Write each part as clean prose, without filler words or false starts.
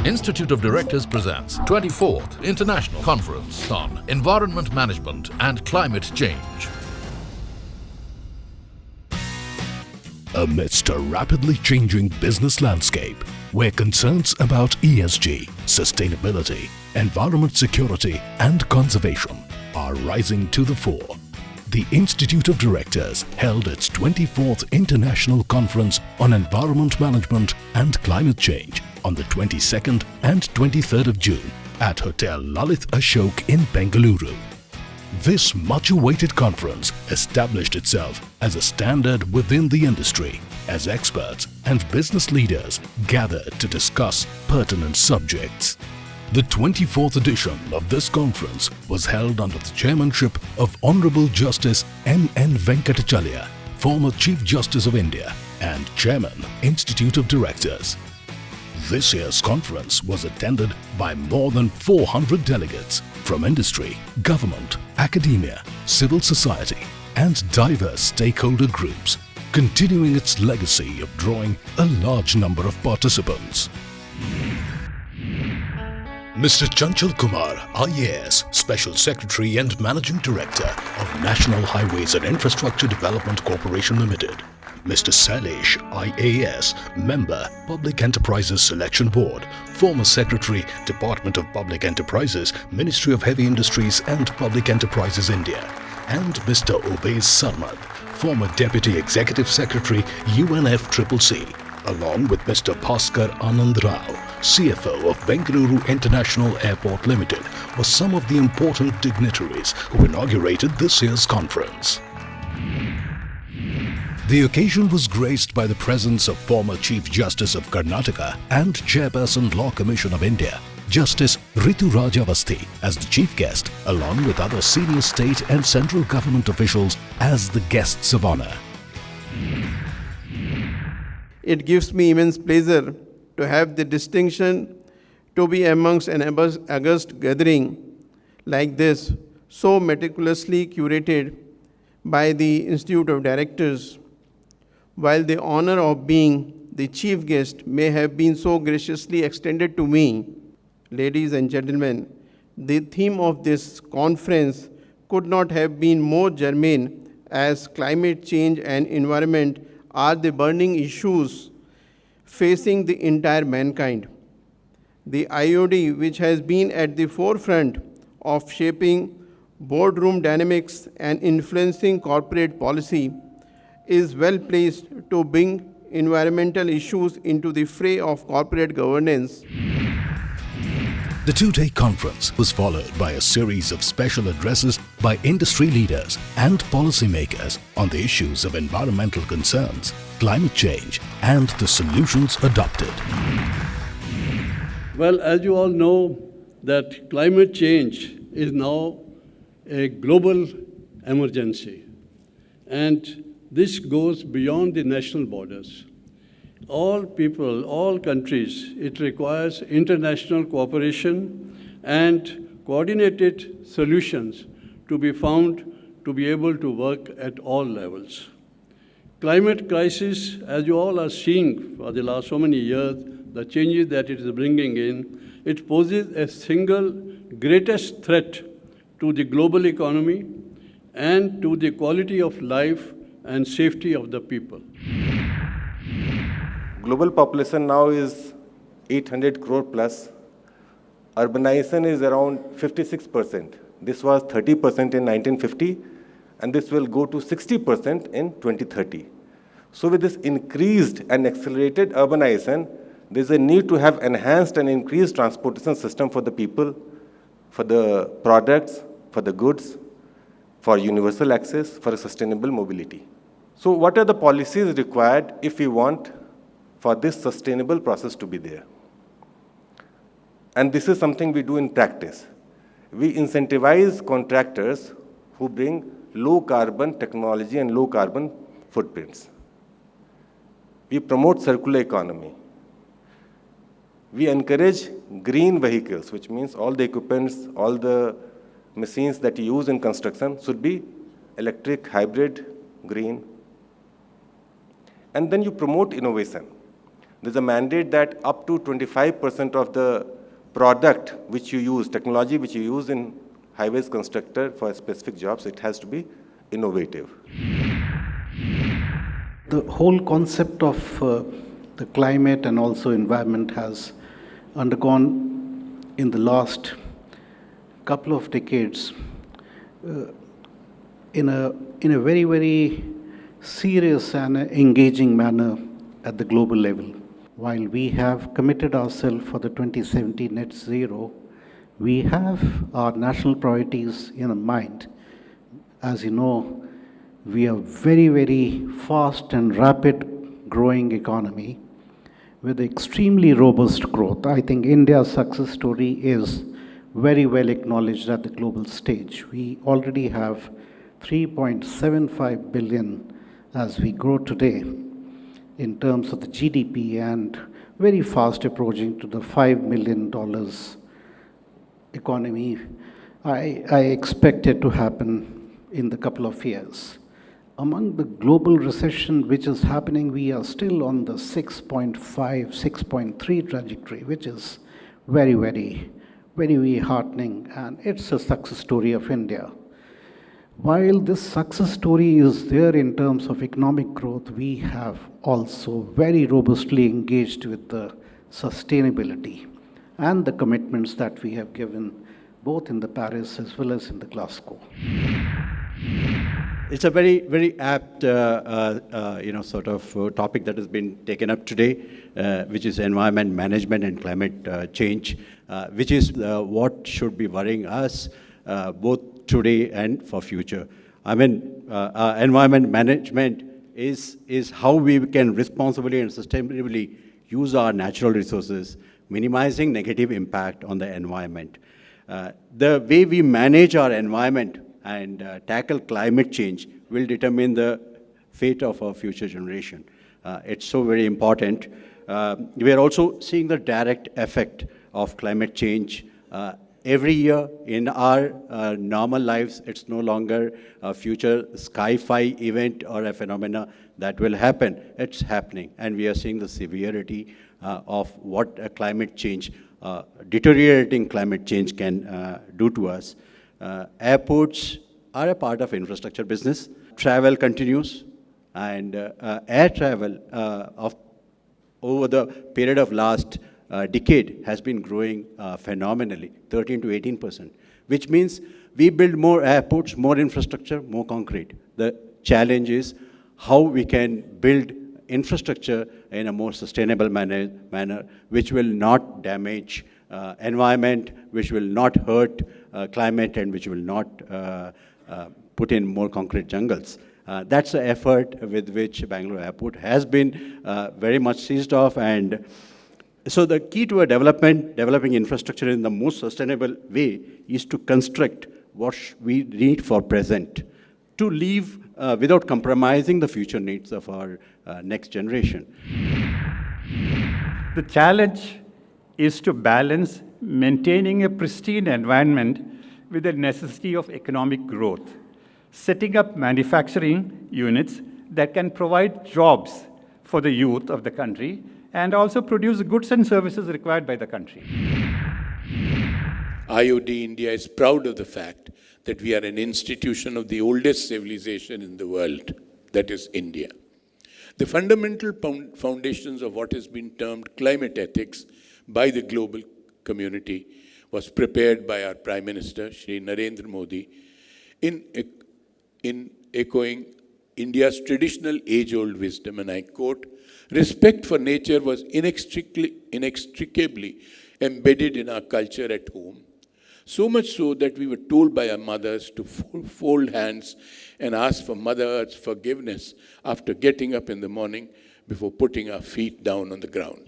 Institute of Directors presents 24th International Conference on Environment Management and Climate Change. Amidst a rapidly changing business landscape, where concerns about ESG, sustainability, environment security and conservation are rising to the fore, the Institute of Directors held its 24th International Conference on Environment Management and Climate Change on the 22nd and 23rd of June at Hotel Lalit Ashok in Bengaluru. This much-awaited conference established itself as a standard within the industry as experts and business leaders gathered to discuss pertinent subjects. The 24th edition of this conference was held under the chairmanship of Honorable Justice M.N. Venkatachalya, former Chief Justice of India and Chairman, Institute of Directors. This year's conference was attended by more than 400 delegates from industry, government, academia, civil society and diverse stakeholder groups, continuing its legacy of drawing a large number of participants. Mr. Chanchal Kumar, IAS, Special Secretary and Managing Director of National Highways and Infrastructure Development Corporation Limited. Mr. Sailesh, IAS, Member, Public Enterprises Selection Board, former Secretary, Department of Public Enterprises, Ministry of Heavy Industries and Public Enterprises India, and Mr. Obais Sarmad, former Deputy Executive Secretary, UNFCCC, along with Mr. Bhaskar Anand Rao, CFO of Bengaluru International Airport Limited, were some of the important dignitaries who inaugurated this year's conference. The occasion was graced by the presence of former Chief Justice of Karnataka and Chairperson Law Commission of India, Justice Ritu Raj Avasthi, as the chief guest, along with other senior state and central government officials as the guests of honor. It gives me immense pleasure to have the distinction to be amongst an august gathering like this, so meticulously curated by the Institute of Directors. While the honor of being the chief guest may have been so graciously extended to me, ladies and gentlemen, the theme of this conference could not have been more germane, as climate change and environment are the burning issues facing the entire mankind. The IOD, which has been at the forefront of shaping boardroom dynamics and influencing corporate policy, is well placed to bring environmental issues into the fray of corporate governance. The two-day conference was followed by a series of special addresses by industry leaders and policymakers on the issues of environmental concerns, climate change, and the solutions adopted. Well, as you all know, that climate change is now a global emergency, and this goes beyond the national borders. All people, all countries, it requires international cooperation and coordinated solutions to be found to be able to work at all levels. Climate crisis, as you all are seeing for the last so many years, the changes that it is bringing in, it poses a single greatest threat to the global economy and to the quality of life and safety of the people. Global population now is 800 crore plus. Urbanization is around 56%. This was 30% in 1950, and this will go to 60% in 2030. So with this increased and accelerated urbanization, there's a need to have enhanced and increased transportation system for the people, for the products, for the goods, for universal access, for sustainable mobility. So what are the policies required if we want for this sustainable process to be there? And this is something we do in practice. We incentivize contractors who bring low carbon technology and low carbon footprints. We promote circular economy. We encourage green vehicles, which means all the equipments, all the machines that you use in construction should be electric, hybrid, green. And then you promote innovation. there's a mandate that up to 25% of the product which you use, technology which you use in highways constructor for specific jobs, it has to be innovative. The whole concept of the climate and also environment has undergone in the last couple of decades in a very, very serious and engaging manner at the global level. While we have committed ourselves for the 2070 net zero, we have our national priorities in mind. As you know, we are very, very fast and rapid growing economy with extremely robust growth. I think India's success story is very well acknowledged at the global stage. We already have 3.75 billion as we grow today in terms of the GDP and very fast approaching to the $5 million economy. I expect it to happen in the couple of years. Among the global recession which is happening, we are still on the 6.5, 6.3 trajectory, which is very, very, very, very heartening, and it's a success story of India. While this success story is there in terms of economic growth, we have also very robustly engaged with the sustainability and the commitments that we have given both in the Paris as well as in the Glasgow. It's a very, very apt, sort of topic that has been taken up today, which is environment management and climate change, which is what should be worrying us both today and for future. I mean, environment management is how we can responsibly and sustainably use our natural resources, minimizing negative impact on the environment. The way we manage our environment and tackle climate change will determine the fate of our future generation. It's so very important. We are also seeing the direct effect of climate change every year in our normal lives. It's no longer a future sci-fi event or a phenomena that will happen. It's happening, and we are seeing the severity of what a climate change, deteriorating climate change can do to us. Airports are a part of infrastructure business. Travel continues, and air travel over the period of last decade has been growing phenomenally, 13 to 18%, which means we build more airports, more infrastructure, more concrete. The challenge is how we can build infrastructure in a more sustainable manner which will not damage environment, which will not hurt climate, and which will not put in more concrete jungles. That's the effort with which Bengaluru Airport has been very much seized of. And so the key to developing infrastructure in the most sustainable way is to construct what we need for present, to leave without compromising the future needs of our next generation. The challenge is to balance maintaining a pristine environment with the necessity of economic growth, setting up manufacturing units that can provide jobs for the youth of the country and also produce goods and services required by the country. IOD India is proud of the fact that we are an institution of the oldest civilization in the world, that is India. The fundamental foundations of what has been termed climate ethics by the global community was prepared by our Prime Minister, Shri Narendra Modi, in echoing India's traditional age-old wisdom, and I quote, "Respect for nature was inextricably embedded in our culture at home, so much so that we were told by our mothers to fold hands and ask for Mother Earth's forgiveness after getting up in the morning before putting our feet down on the ground."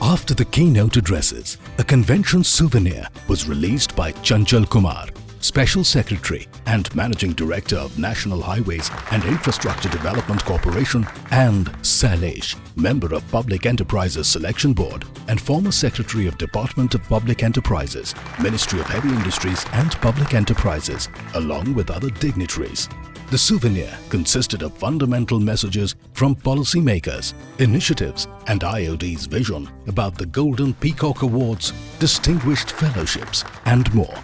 After the keynote addresses, a convention souvenir was released by Chanchal Kumar, Special Secretary and Managing Director of National Highways and Infrastructure Development Corporation, and Sailesh, Member of Public Enterprises Selection Board and former Secretary of Department of Public Enterprises, Ministry of Heavy Industries and Public Enterprises, along with other dignitaries. The souvenir consisted of fundamental messages from policymakers, initiatives, and IOD's vision about the Golden Peacock Awards, distinguished fellowships, and more.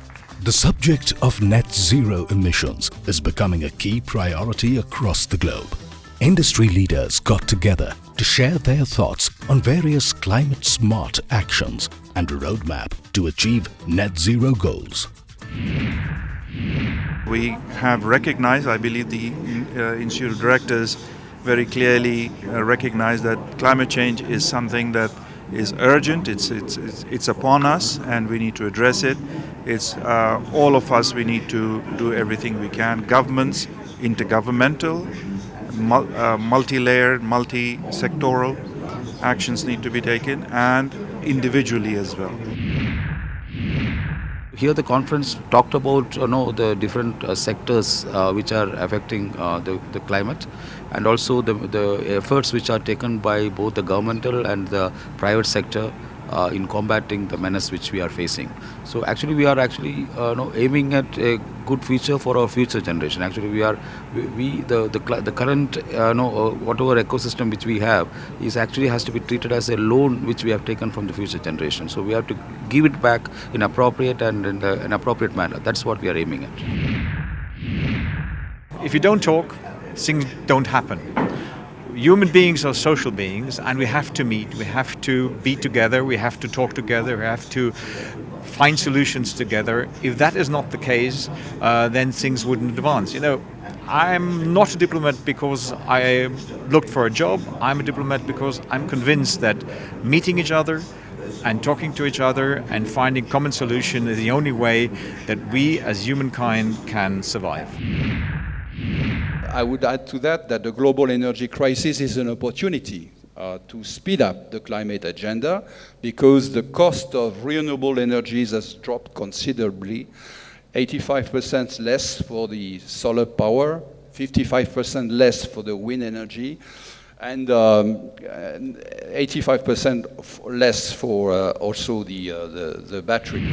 The subject of net zero emissions is becoming a key priority across the globe. Industry leaders got together to share their thoughts on various climate-smart actions and a roadmap to achieve net zero goals. We have recognized, I believe the Institute of Directors very clearly recognize that climate change is something that is urgent, it's upon us and we need to address it. It's all of us, we need to do everything we can. Governments, intergovernmental, multi-layered, multi-sectoral actions need to be taken, and individually as well. Here the conference talked about the different sectors which are affecting the climate, and also the efforts which are taken by both the governmental and the private sector in combating the menace which we are facing. So actually we are aiming at a good future for our future generation. Actually the current whatever ecosystem which we have is actually has to be treated as a loan which we have taken from the future generation. So we have to give it back in appropriate and in an appropriate manner. That's what we are aiming at. If you don't talk, things don't happen. Human beings are social beings, and we have to meet, we have to be together, we have to talk together, we have to find solutions together. If that is not the case, then things wouldn't advance. I'm not a diplomat because I looked for a job. I'm a diplomat because I'm convinced that meeting each other and talking to each other and finding common solution is the only way that we as humankind can survive. I would add to that the global energy crisis is an opportunity to speed up the climate agenda, because the cost of renewable energies has dropped considerably. 85% less for the solar power, 55% less for the wind energy, and 85% less for also the battery.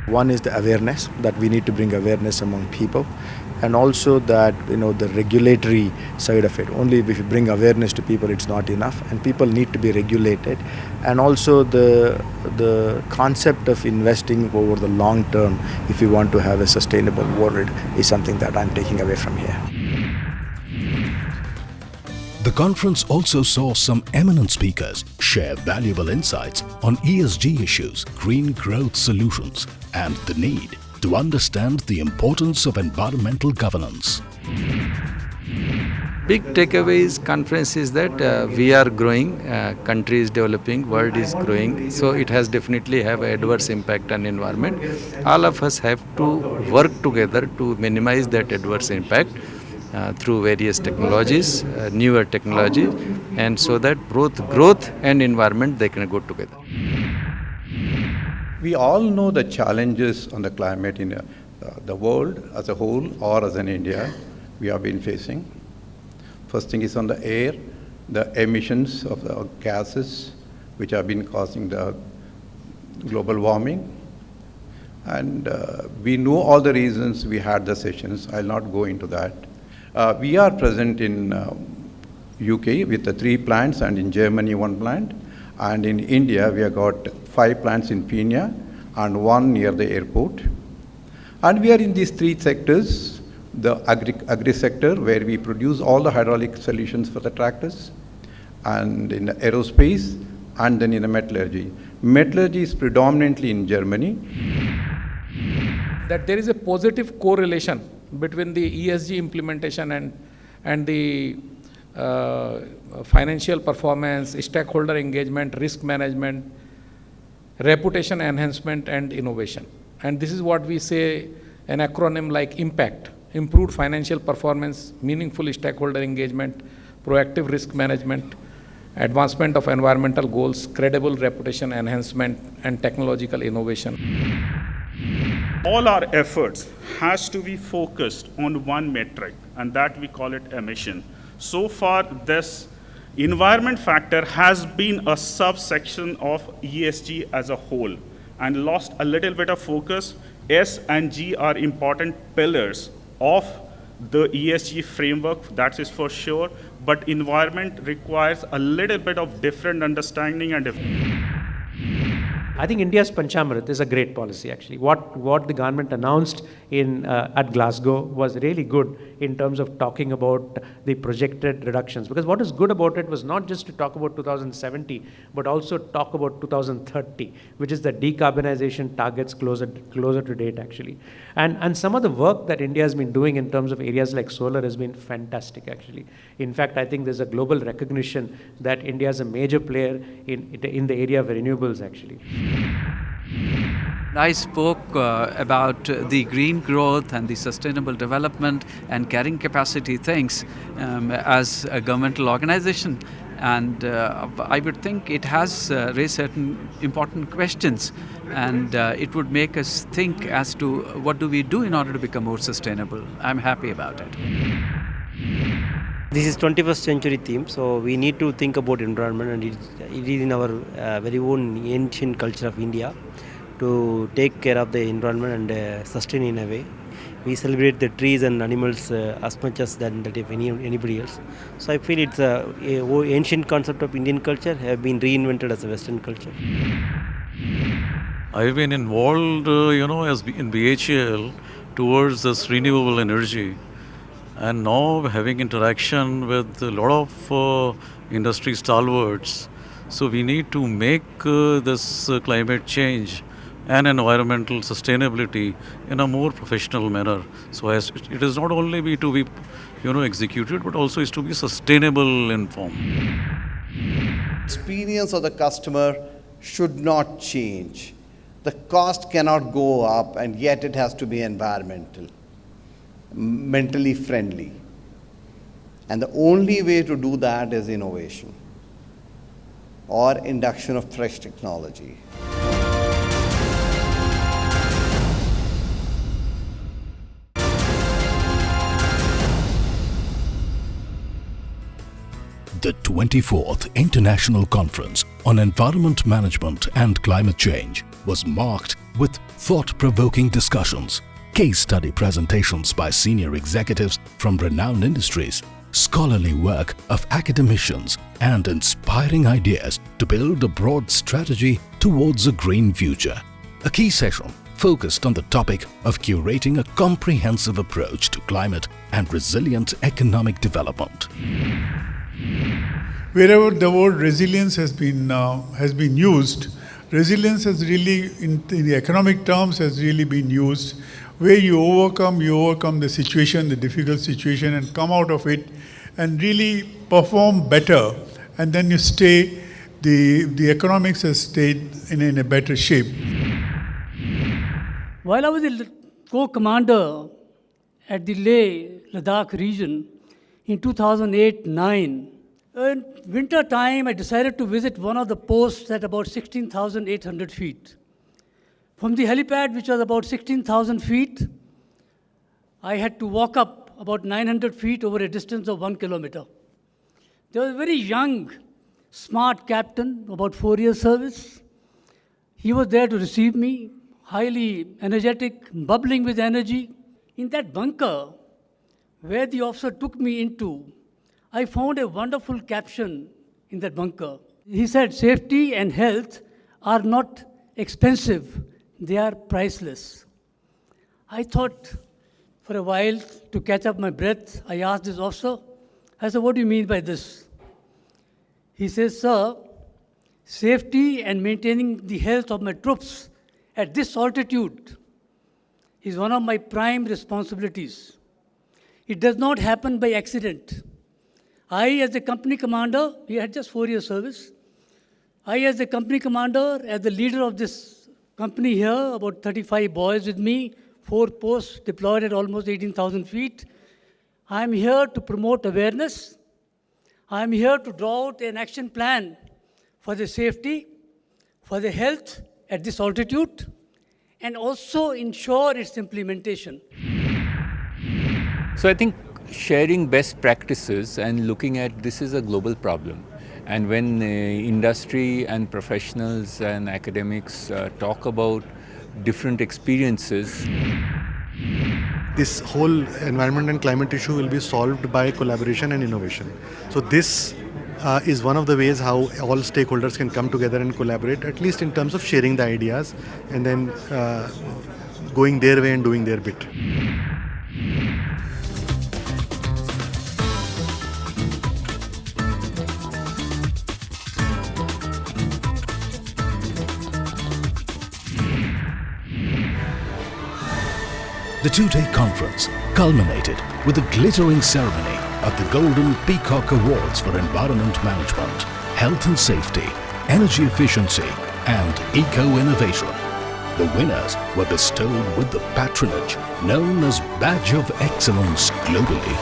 One is the awareness, that we need to bring awareness among people, and also that the regulatory side of it. Only if you bring awareness to people, it's not enough, and people need to be regulated. And also the concept of investing over the long term, if you want to have a sustainable world, is something that I'm taking away from here. The conference also saw some eminent speakers share valuable insights on ESG issues, green growth solutions, and the need to understand the importance of environmental governance. Big takeaways conference is that we are growing, country is developing, world is growing, so it has definitely have adverse impact on environment. All of us have to work together to minimize that adverse impact through various technologies, newer technologies, and so that both growth and environment, they can go together. We all know the challenges on the climate in the world as a whole, or as in India, we have been facing. First thing is on the air, the emissions of the gases which have been causing the global warming. And we know all the reasons. We had the sessions. I'll not go into that. We are present in UK with the 3 plants, and in Germany 1 plant. And in India, we have got 5 plants in Pune and 1 near the airport. And we are in these 3 sectors, the agri sector, where we produce all the hydraulic solutions for the tractors, and in the aerospace, and then in the metallurgy. Metallurgy is predominantly in Germany. That there is a positive correlation between the ESG implementation and the financial performance, stakeholder engagement, risk management, reputation enhancement, and innovation. And this is what we say, an acronym like IMPACT: improved financial performance, meaningful stakeholder engagement, proactive risk management, advancement of environmental goals, credible reputation enhancement, and technological innovation. All our efforts has to be focused on one metric, and that we call it emission. So far, this environment factor has been a subsection of ESG as a whole and lost a little bit of focus. S and G are important pillars of the ESG framework, that is for sure, but environment requires a little bit of different understanding and I think India's Panchamrit is a great policy, actually. What the government announced at Glasgow was really good in terms of talking about the projected reductions. Because what is good about it was not just to talk about 2070, but also talk about 2030, which is the decarbonization targets closer to date, actually. And some of the work that India has been doing in terms of areas like solar has been fantastic, actually. In fact, I think there's a global recognition that India is a major player in the area of renewables, actually. I spoke about the green growth and the sustainable development and carrying capacity things as a governmental organization. And I would think it has raised certain important questions, and it would make us think as to what do we do in order to become more sustainable. I'm happy about it. This is 21st century theme, so we need to think about environment, and it is in our very own ancient culture of India to take care of the environment and sustain in a way. We celebrate the trees and animals as much as than that if anybody else. So I feel it's a ancient concept of Indian culture have been reinvented as a Western culture. I've been involved, as in BHEL towards this renewable energy. And now having interaction with a lot of industry stalwarts, so we need to make this climate change and environmental sustainability in a more professional manner. So as it is not only to be executed, but also is to be sustainable in form. Experience of the customer should not change. The cost cannot go up, and yet it has to be mentally friendly. And the only way to do that is innovation or induction of fresh technology. The 24th International Conference on Environment Management and Climate Change was marked with thought-provoking discussions, case study presentations by senior executives from renowned industries, scholarly work of academicians, and inspiring ideas to build a broad strategy towards a green future. A key session focused on the topic of curating a comprehensive approach to climate and resilient economic development. Wherever the word resilience has been used, resilience has really, in the economic terms, has really been used, where you overcome the situation, the difficult situation, and come out of it and really perform better, and then you stay, the economics has stayed in a better shape. While I was a co-commander at the Leh-Ladakh region in 2008-9, in winter time I decided to visit one of the posts at about 16,800 feet. From the helipad, which was about 16,000 feet, I had to walk up about 900 feet over a distance of 1 kilometer. There was a very young, smart captain, about 4 years service. He was there to receive me, highly energetic, bubbling with energy. In that bunker, where the officer took me into, I found a wonderful caption in that bunker. He said, "Safety and health are not expensive. They are priceless." I thought for a while to catch up my breath. I asked this officer, I said, "What do you mean by this?" He says, "Sir, safety and maintaining the health of my troops at this altitude is one of my prime responsibilities. It does not happen by accident. I, as a company commander," he had just 4 years service, "I, as a company commander, as the leader of this company here, about 35 boys with me, 4 posts deployed at almost 18,000 feet. I am here to promote awareness. I am here to draw out an action plan for the safety, for the health at this altitude, and also ensure its implementation." So I think sharing best practices and looking at this is a global problem. And when industry and professionals and academics talk about different experiences, this whole environment and climate issue will be solved by collaboration and innovation. So this is one of the ways how all stakeholders can come together and collaborate, at least in terms of sharing the ideas and then going their way and doing their bit. The two-day conference culminated with a glittering ceremony at the Golden Peacock Awards for Environment Management, Health and Safety, Energy Efficiency and Eco-Innovation. The winners were bestowed with the patronage known as Badge of Excellence globally.